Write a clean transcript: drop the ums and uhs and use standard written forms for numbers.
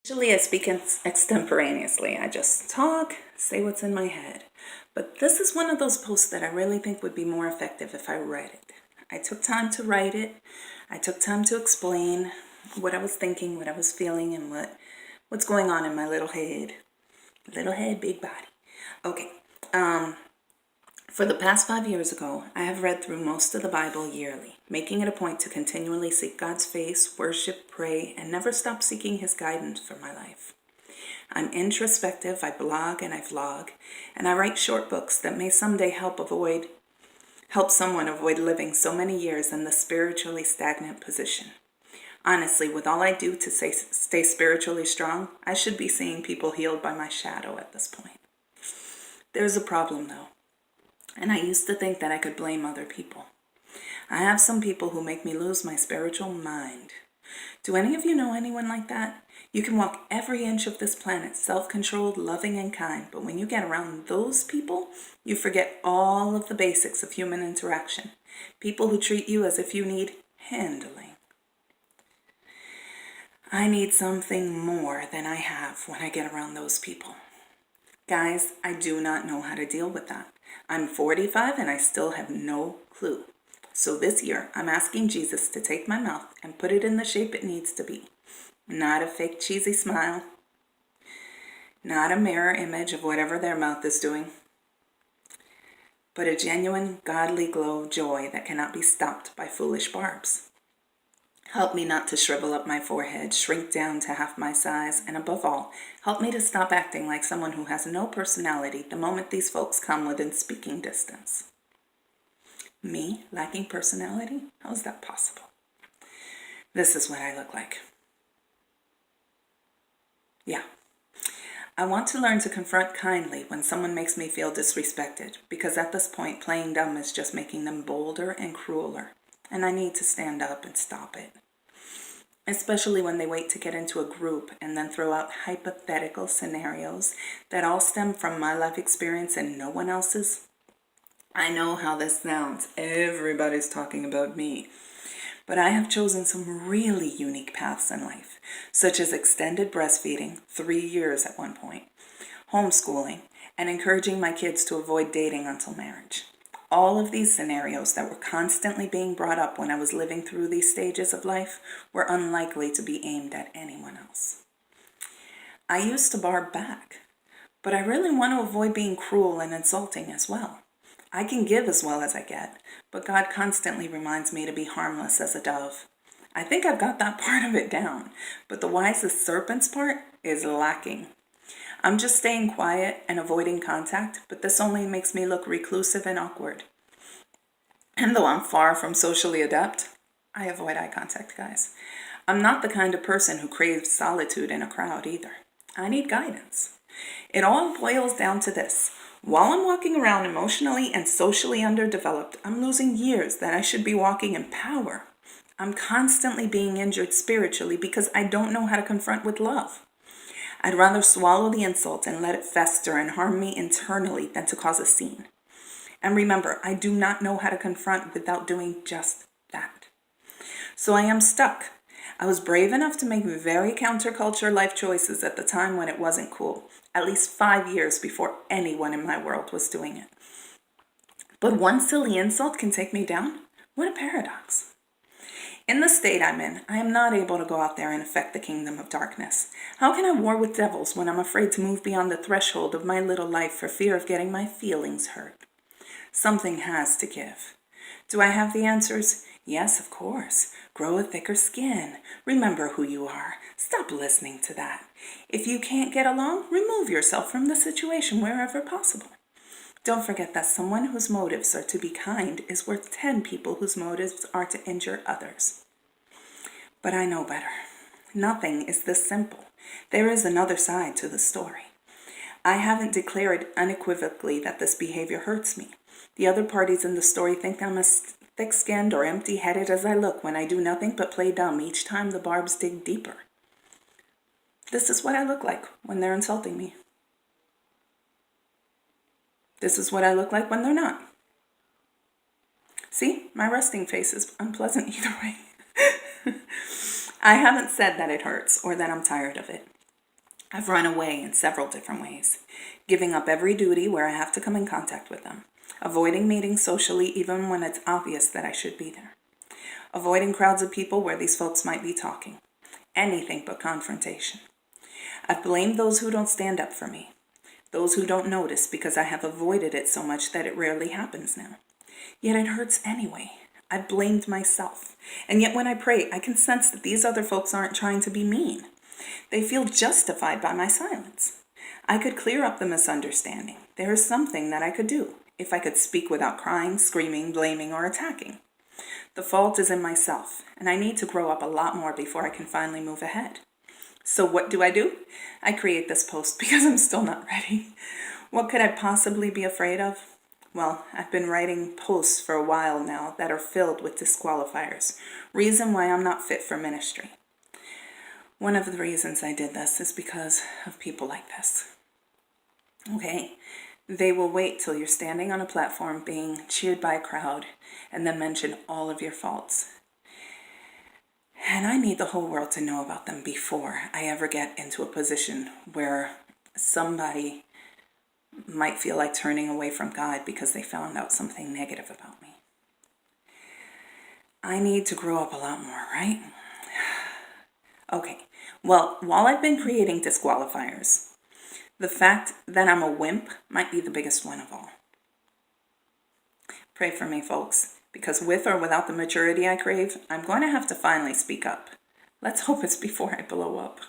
Usually I speak extemporaneously. I just talk, say what's in my head. But this is one of those posts that I really think would be more effective if I read it. I took time to write it. I took time to explain what I was thinking, what I was feeling, and what's going on in my little head. Little head, big body. Okay. For the past 5 years ago, I have read through most of the Bible yearly, making it a point to continually seek God's face, worship, pray, and never stop seeking His guidance for my life. I'm introspective, I blog and I vlog, and I write short books that may someday help someone avoid living so many years in the spiritually stagnant position. Honestly, with all I do to stay spiritually strong, I should be seeing people healed by my shadow at this point. There's a problem though. And I used to think that I could blame other people. I have some people who make me lose my spiritual mind. Do any of you know anyone like that? You can walk every inch of this planet self-controlled, loving, and kind, but when you get around those people, you forget all of the basics of human interaction. People who treat you as if you need handling. I need something more than I have when I get around those people. Guys, I do not know how to deal with that. I'm 45 and I still have no clue. So this year, I'm asking Jesus to take my mouth and put it in the shape it needs to be. Not a fake cheesy smile. Not a mirror image of whatever their mouth is doing. But a genuine, godly glow of joy that cannot be stopped by foolish barbs. Help me not to shrivel up my forehead, shrink down to half my size, and above all, help me to stop acting like someone who has no personality the moment these folks come within speaking distance. Me, lacking personality? How is that possible? This is what I look like. Yeah. I want to learn to confront kindly when someone makes me feel disrespected, because at this point, playing dumb is just making them bolder and crueler. And I need to stand up and stop it. Especially when they wait to get into a group and then throw out hypothetical scenarios that all stem from my life experience and no one else's. I know how this sounds. Everybody's talking about me. But I have chosen some really unique paths in life, such as extended breastfeeding, 3 years at one point, homeschooling, and encouraging my kids to avoid dating until marriage. All of these scenarios that were constantly being brought up when I was living through these stages of life were unlikely to be aimed at anyone else. I used to barb back, but I really want to avoid being cruel and insulting as well. I can give as well as I get, but God constantly reminds me to be harmless as a dove. I think I've got that part of it down, but the wise as serpents part is lacking. I'm just staying quiet and avoiding contact, but this only makes me look reclusive and awkward. And though I'm far from socially adept, I avoid eye contact, guys. I'm not the kind of person who craves solitude in a crowd either. I need guidance. It all boils down to this. While I'm walking around emotionally and socially underdeveloped, I'm losing years that I should be walking in power. I'm constantly being injured spiritually because I don't know how to confront with love. I'd rather swallow the insult and let it fester and harm me internally than to cause a scene. And remember, I do not know how to confront without doing just that. So I am stuck. I was brave enough to make very counterculture life choices at the time when it wasn't cool, at least 5 years before anyone in my world was doing it. But one silly insult can take me down? What a paradox. In the state I'm in, I am not able to go out there and affect the kingdom of darkness. How can I war with devils when I'm afraid to move beyond the threshold of my little life for fear of getting my feelings hurt? Something has to give. Do I have the answers? Yes, of course. Grow a thicker skin. Remember who you are. Stop listening to that. If you can't get along, remove yourself from the situation wherever possible. Don't forget that someone whose motives are to be kind is worth 10 people whose motives are to injure others. But I know better. Nothing is this simple. There is another side to the story. I haven't declared unequivocally that this behavior hurts me. The other parties in the story think I'm as thick-skinned or empty-headed as I look when I do nothing but play dumb each time the barbs dig deeper. This is what I look like when they're insulting me. This is what I look like when they're not. See, my resting face is unpleasant either way. I haven't said that it hurts or that I'm tired of it. I've run away in several different ways, giving up every duty where I have to come in contact with them, avoiding meetings socially even when it's obvious that I should be there, avoiding crowds of people where these folks might be talking, anything but confrontation. I've blamed those who don't stand up for me, those who don't notice because I have avoided it so much that it rarely happens now. Yet it hurts anyway. I've blamed myself. And yet when I pray, I can sense that these other folks aren't trying to be mean. They feel justified by my silence. I could clear up the misunderstanding. There is something that I could do if I could speak without crying, screaming, blaming, or attacking. The fault is in myself, and I need to grow up a lot more before I can finally move ahead. So what do? I create this post because I'm still not ready. What could I possibly be afraid of? Well, I've been writing posts for a while now that are filled with disqualifiers, reason why I'm not fit for ministry. One of the reasons I did this is because of people like this. Okay, they will wait till you're standing on a platform being cheered by a crowd and then mention all of your faults. And I need the whole world to know about them before I ever get into a position where somebody might feel like turning away from God because they found out something negative about me. I need to grow up a lot more, right? Okay, well, while I've been creating disqualifiers, the fact that I'm a wimp might be the biggest one of all. Pray for me, folks, because with or without the maturity I crave, I'm going to have to finally speak up. Let's hope it's before I blow up.